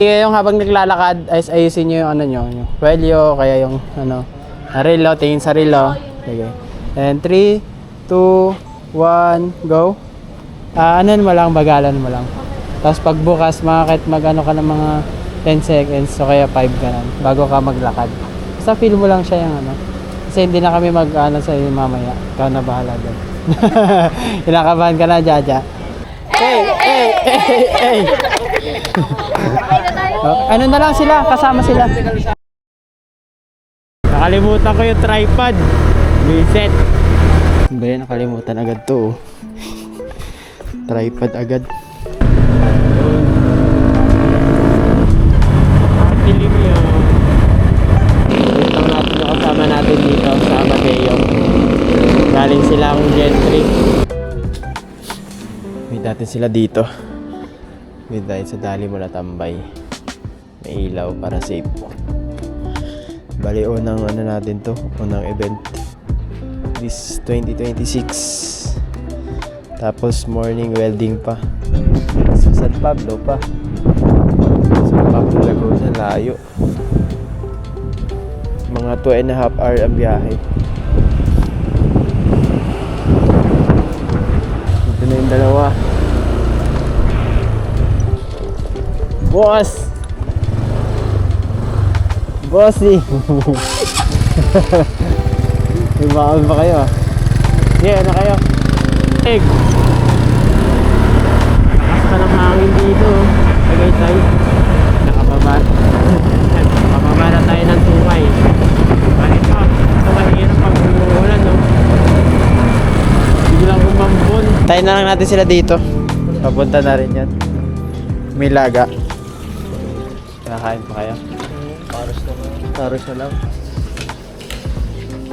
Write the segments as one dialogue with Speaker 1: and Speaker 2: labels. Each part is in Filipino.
Speaker 1: Kaya yung habang naglalakad, ayusin nyo yung ano nyo, yung kwelyo, kaya yung ano, relo, tingin sa relo. Okay. And 3, 2, 1, go. Anan mo lang, bagalan mo lang. Tapos pagbukas, kahit mag-ano ka ng mga 10 seconds, so kaya 5 ganun, bago ka maglakad. Basta feel mo lang siya yung ano. Kasi hindi na kami mag-ano sa iyo mamaya. Ikaw na bahala doon. Kinakabahan ka na, Jaja. Hey! Hey! Hey! Hey! Ano na lang sila, kasama sila. Nakalimutan ko yung tripod. Reset. Ba yan, nakalimutan agad to. Tripod agad. Pilim yun. Itong natin yung kasama natin dito sa Amadeo. Galing sila ang gentry. Wait natin sila dito. Wait dahil sa dali mo natambay. May ilaw para safe. Bali unang ano natin to, unang event this 2026. Tapos morning welding pa sa San Pablo pa. San Pablo, Laguna, layo. Mga 2.5 hour ang biyahe. Ito na yung dalawa. Boss! Bossy! May baon pa kayo ah. Yeah, ano kayo? Egg! Lakas pa ng hangin dito. Tagay tayo. Nakababa. Nakababa na tayo ng tungay. Bakit pa? Ito mahirap pag umuulan, no? Biglang umambon. Tayo na lang natin sila dito. Papunta na rin yan. May laga. Nakakain pa kayo? Paros na lang.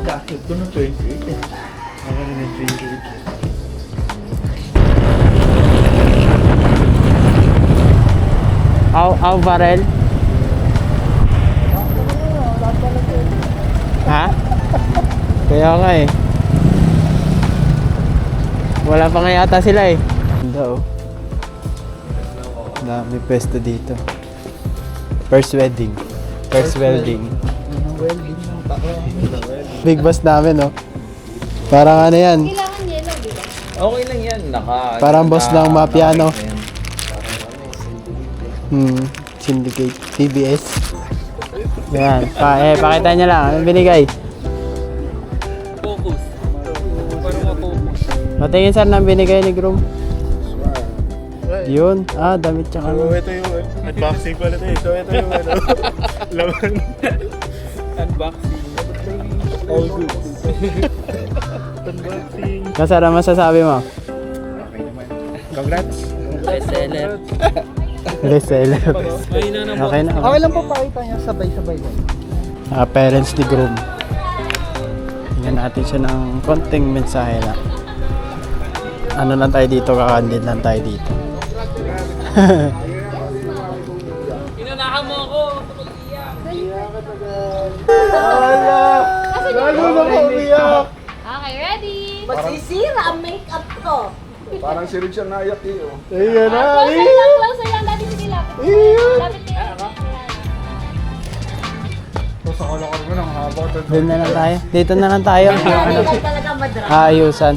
Speaker 2: Kakit ko ng 28 eh. Ako na ng 28.
Speaker 1: Aw, barrel? Ha? Kaya nga eh. Wala pa nga yata sila eh. Ganda oh. Dami pwesto dito. First wedding. First welding.
Speaker 2: Welding ng takla.
Speaker 1: Big boss namin oh. Parang ano yan.
Speaker 3: Kailangan yellow, di ba?
Speaker 2: Okay lang yan.
Speaker 1: Parang boss ng mafia no. Syndicate. CBS. Yan. Pakita niya lang. Anong binigay?
Speaker 2: Focus. Parang ma-focus.
Speaker 1: Matingin sir ng binigay ni Groom. Yun. Damit tsaka ano.
Speaker 4: Ito yung unboxing pala ito. Ito yung ano. Laman.
Speaker 2: Unboxing.
Speaker 4: All good. Unboxing.
Speaker 1: Kasara masasabi mo?
Speaker 4: Okay naman. Congrats.
Speaker 2: Bestseller.
Speaker 1: Reseller. Okay na.
Speaker 2: Okay lang po pakita niya sabay-sabay lang.
Speaker 1: Parents ni Groom. Tingnan natin siya ng konting mensahe na. Ano lang tayo dito, kakandid lang tayo dito.
Speaker 2: Inunahan mo ako.
Speaker 4: Lalo na ko umiyak.
Speaker 3: Okay, ready?
Speaker 5: Masisira ang makeup ko.
Speaker 4: Parang si Richard naiyak eh. Oh.
Speaker 1: Ayan na.
Speaker 3: Closer lang. Dati sige, lapit. Lapit kayo.
Speaker 4: Sa kalakal mo ng haba.
Speaker 1: Doon na lang tayo. Dito na lang tayo.
Speaker 5: Kaya talaga madra.
Speaker 1: Ayusan.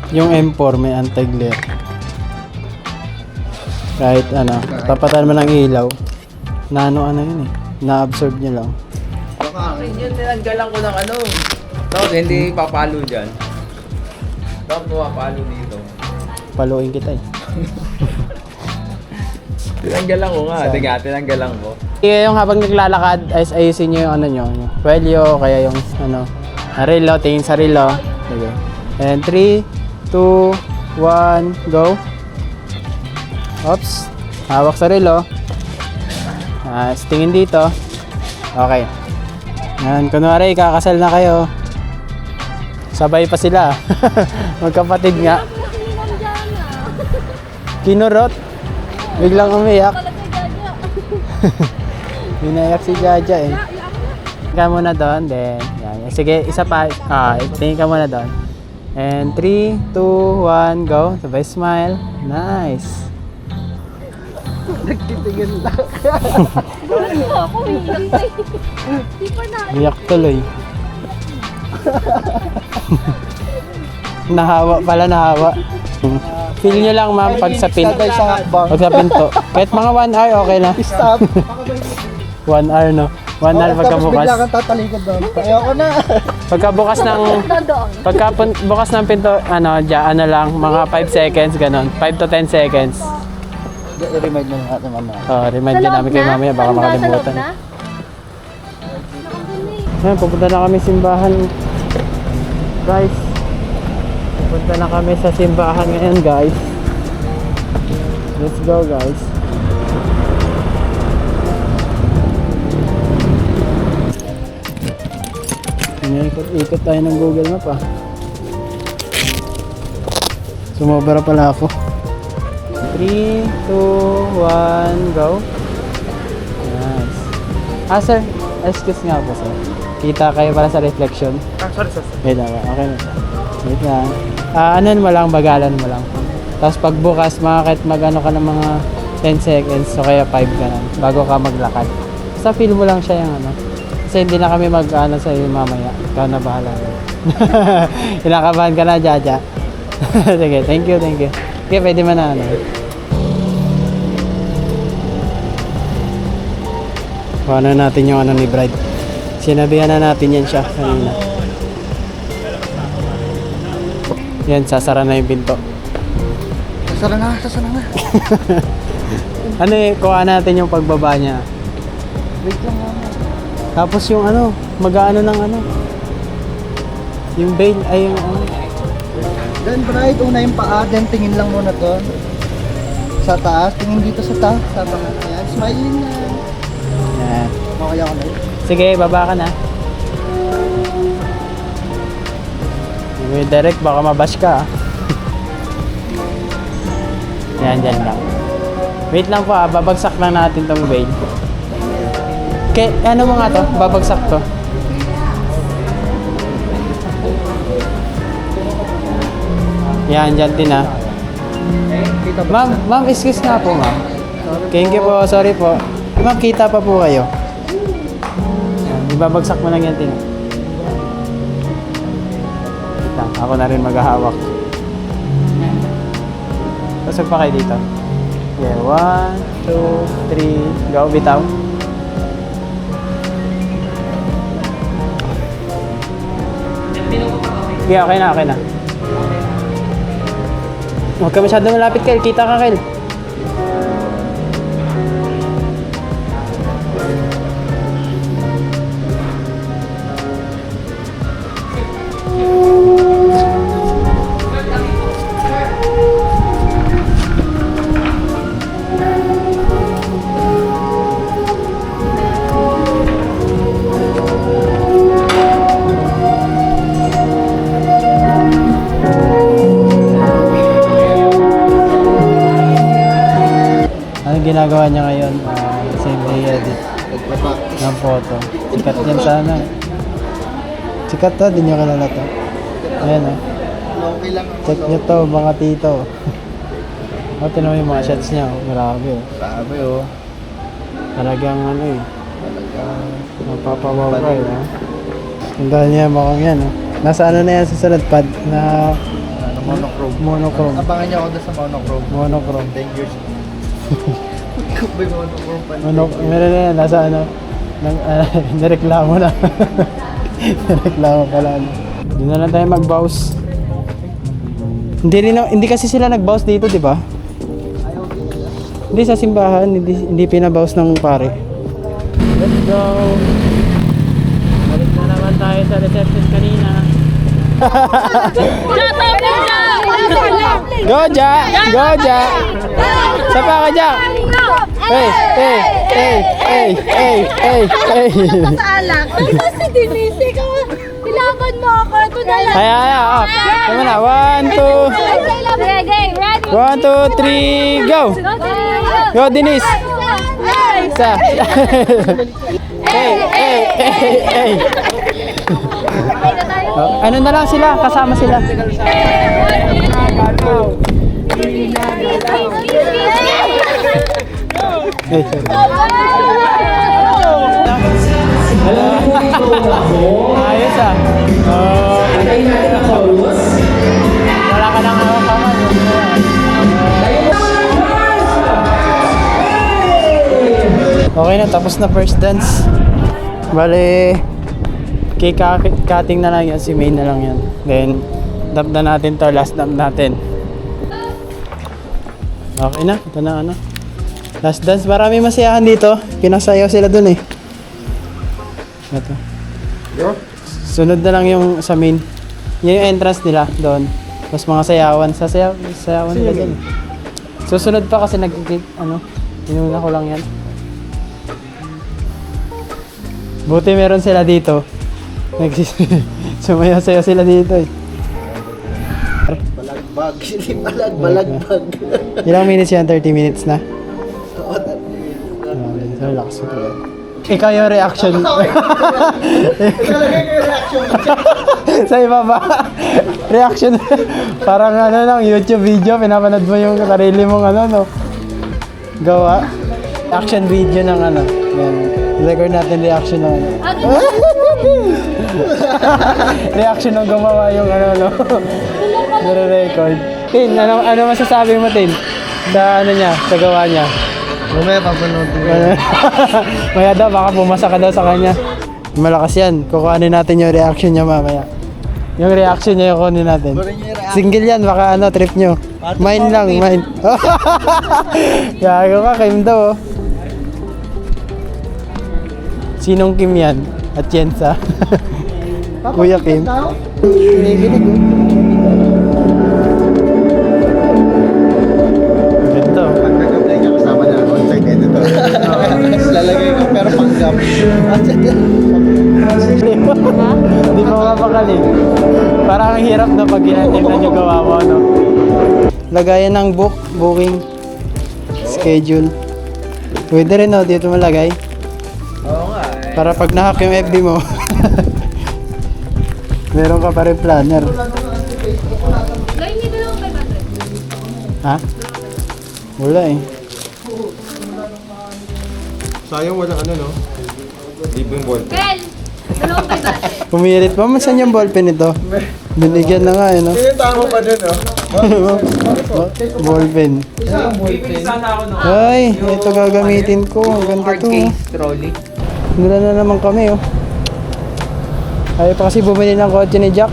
Speaker 1: Yung M4 may anti-glare. Kahit ano, tapatan mo ng ilaw. Na ano yun eh. Na-absorb niya lang.
Speaker 2: Yun, tinanggalan ko ng ano. Tapos hindi papalo dyan. Tapos pumapalo dito.
Speaker 1: Paluin kita eh.
Speaker 2: Tinanggalan ko nga. Tiga, tinanggalan ko.
Speaker 1: Kaya yung habang naglalakad, ayusin nyo yung ano nyo. Yung kwelyo, kaya yung ano, relo, tingin sa relo. Okay. And 3, 2, 1, go. Oops. Hawak sa relo. Tingin dito. Okay. Yan, kunwari, kakasal na kayo. Sabay pa sila. Magkapatid nga. Kinurot. Biglang umiyak. Binayak si Jaja eh. Tingin ka muna doon, then yan. Sige, isa pa. Tingin ka muna doon. And 3, 2, 1, go. Sabay smile. Nice.
Speaker 3: Ako Di pa na.
Speaker 1: Biyak tuloy. Nahawa pala, nahawa. Feel nyo lang ma'am pag sa pinto. Pag sa pinto. Kahit mga 1 hour, okay na.
Speaker 4: Stop.
Speaker 1: 1 hour, no? 1 hour pagkabukas.
Speaker 4: Bigla kang tatalikod doon. Ayoko na.
Speaker 1: Pagkabukas ng... Pagkabukas ng pinto, ano lang, mga 5 seconds, ganon. 5 to 10 seconds.
Speaker 4: I-remind mo natin mamaya.
Speaker 1: Remind din namin kayo mamaya, baka makalimutan. Ayan, pupunta na kami simbahan. Guys. Pupunta na kami sa simbahan ngayon, guys. Let's go, guys. Ikot tayo ng Google Map ah. Sumobra pala ako. 3, 2, 1, go. Nice. Sir, excuse nga po sir. Kita kayo para sa reflection.
Speaker 4: Sorry.
Speaker 1: Wait lang, okay na siya. Wait lang. Anon mo lang, bagalan mo lang. Tapos pagbukas, kahit mag-ano ka ng mga 10 seconds o kaya 5 ka na bago ka maglakad. Basta feel mo lang siya yung ano. Kasi hindi na kami mag-ano sa iyo mamaya. Ikaw na bahala. Kinakabahan ka na, Jaja. Sige, thank you. Okay, pwede man na ano. Kuha na natin yung ano ni Bride. Sinabihan na natin yan siya kanina. Yan, sasara na yung pinto.
Speaker 4: Sasara na.
Speaker 1: Ano kuha natin yung pagbaba niya.
Speaker 4: Wait lang mama.
Speaker 1: Tapos yung ano, mag-ano ng ano. Yung veil ay yung ano.
Speaker 4: Then Bride, una yung paa, then tingin lang muna doon. Sa taas, tingin dito sa taas. Sa taas. Ayan, smiling na.
Speaker 1: Yan.
Speaker 4: Okay ako na yun.
Speaker 1: Sige, baba ka na. May direct, baka mabash ka. Yan, dyan lang. Wait lang po babagsak lang natin tong veil. Okay, ano mo nga to? Babagsak to. Yan, dyan din Ma'am, excuse nga po ma'am. Thank you po, sorry po. Ma'am, kita pa po kayo. Yan, ibabagsak mo lang yan tin. Wait lang, ako na rin maghahawak. Pasok pa kayo dito. Yeah, 1, 2, 3, go, bitaw. Yeah, okay na. Huwag ka masyado malapit, Kel. Kita ka, Kel. Anong ginagawa niya ngayon? Same day edit ng photo. Sikat yan sana. Sikat to, di nyo kilala to. Ayan o.
Speaker 4: Okay lang.
Speaker 1: Check nyo to, mga tito. Tinan mo yung mga shots niya. Grabe o.
Speaker 4: Grabe oh.
Speaker 1: Talagang ano eh. Mapapawaw ka eh. Ang dahil niya mukhang yan o. Nasa ano na yan sa sunod pad na monochrome.
Speaker 4: Abangan niyo ako doon sa monochrome.
Speaker 1: Monochrome.
Speaker 4: 10 years. May monochrome pa.
Speaker 1: Meron na yan, nasa ano, nireklamo na. Nireklamo pala. Doon na lang tayo mag-bounce. Hindi kasi sila nag-bounce dito, di ba? Hindi sa simbahan, hindi pinabounce ng pare. Let's go! Balik na naman tayo sa reception kanina. Go, Ja! Go, Ja! Sapa ka, Ja! Hey!
Speaker 3: Alak. Ito si Denise, ikaw. Ilaban mo ako. Ito na lang.
Speaker 1: Ay. Tama na. 1, 2, 3, go! Go, Denise! Isa! Hey! Oh, ano na lang sila, kasama sila. Eh, ayos ah. Oh, wala ka nang hawak-hawak. Okay na, tapos na first dance. Bale, cake cutting na lang yan, si May na lang yan. Then, dab na natin to, last dab natin. Okay na, ito na ano. Last dance, marami masiyahan dito. Pinasayaw sila dun eh. Ito. Sunod na lang yung sa main. Yan yung entrance nila doon. Tapos mga sayawan. Sayawan nila dun. Susunod pa kasi inuna ko lang yan. Buti meron sila dito. Sumayaw-sayaw sila dito eh.
Speaker 4: Balagbag. Hindi balagbag.
Speaker 1: Ilang minutes yan? 30 minutes na? Relax. Ikaw yung reaction. Sa iba ba? Reaction. Parang ano lang, YouTube video. Pinapanood mo yung sarili mong no? Gawa. Action video ng ano. Yan. Record natin reaction ng ano. Reaction ng gumawa yung no? Nire-record. Tin, ano masasabi mo, Tin? Sa ano niya, sa gawa niya?
Speaker 4: Mamaya papanood ko.
Speaker 1: Maya daw, baka pumasa ka daw sa kanya. Malakas yan. Kukuhanin natin yung reaction niya mamaya. Yung reaction niya yung kunin natin. Single yan, baka trip nyo. Mine lang, mine. Gago ka, Kim daw. Sinong Kim yan? At Jensa. Kuya Kim.
Speaker 4: Kinikilig
Speaker 1: Ganito.
Speaker 4: Pag nag-apply ka kasama na on-site editor. Lalagay ko pero panggap.
Speaker 1: Hindi pa mapakaling. Parang ang hirap na pag ginatinan yung gawa mo, no? Lagayan ng booking, schedule. Pwede rin, no? Dito malagay.
Speaker 2: Oo nga eh.
Speaker 1: Para pag nahack yung FB mo, meron ka pa rin planner.
Speaker 3: Gawin niyo dalawang 500.
Speaker 1: Ha? Wala eh.
Speaker 4: Sayang walang no?
Speaker 2: Libing ball.
Speaker 3: Kel! Dalawang 500.
Speaker 1: Pumirit pa, masan yung ballpen ito? Binigyan na nga eh, no?
Speaker 4: Tama pa din,
Speaker 1: Ballpen.
Speaker 2: Bibili sana ako ng
Speaker 1: Ay, ito gagamitin ko. Ang ganda
Speaker 2: hard
Speaker 1: to.
Speaker 2: case trolley.
Speaker 1: Ganda na naman kami, oh. Ayaw pa kasi bumili ng kotse ni Jack.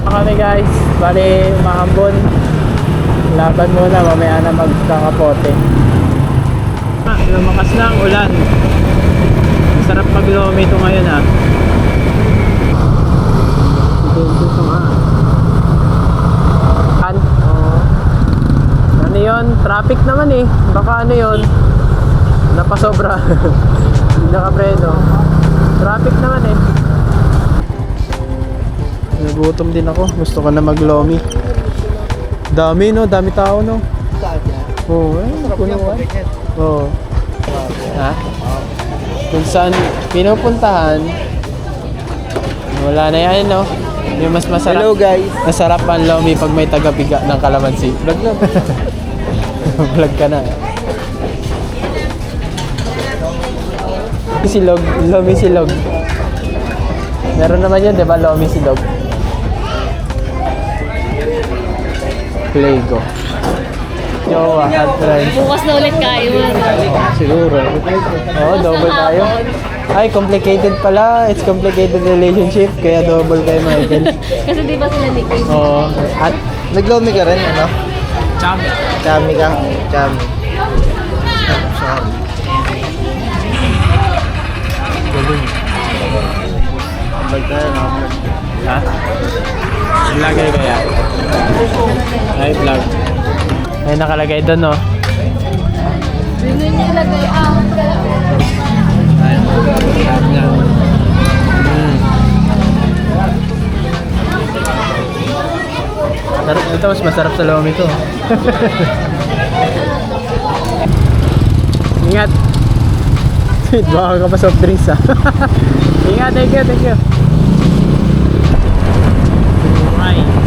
Speaker 1: Kami guys, bali mahambon. Laban muna, mamaya na magkakapote. Lumakas na ang ulan. Masarap mag-lomi ito ngayon ah. Ano yun? Traffic naman eh. Baka ano yun? Napasobra. Hindi nakapreno. Traffic naman eh. Nagutom din ako. Gusto ko na mag-lomi. Dami no? Dami tao no? Oo, punuan. Oo. Ha? Kung saan pinupuntahan, wala na yan no? Yung mas masarap.
Speaker 4: Hello guys.
Speaker 1: Masarap ang lomi pag may taga-biga ng kalamansi. Vlog na. Vlog ka na. Silog, lomi silog. Meron naman yun, di ba? Lomi silog. Play go. Yo, hot friends.
Speaker 3: Bukas na ulit kayo.
Speaker 1: Siguro. Oo, double tayo. Ay, complicated pala. It's complicated relationship. Kaya double kayo, Michael.
Speaker 3: Kasi di ba sila ni Kim?
Speaker 1: Oo. At
Speaker 4: Naglomi ka rin, ano?
Speaker 2: Chami.
Speaker 4: Chami ka? Chami. Sorry. Vlog tayo, vlog.
Speaker 1: ha? Vlog kayo kaya? Ay, vlog. Ay, nakalagay doon, no?
Speaker 3: Yun yung nilagay
Speaker 1: Ito mas masarap sa lomi ko. Ingat. Baka ka pa soft drinks ah. Ingat, thank you, thank you. Bye.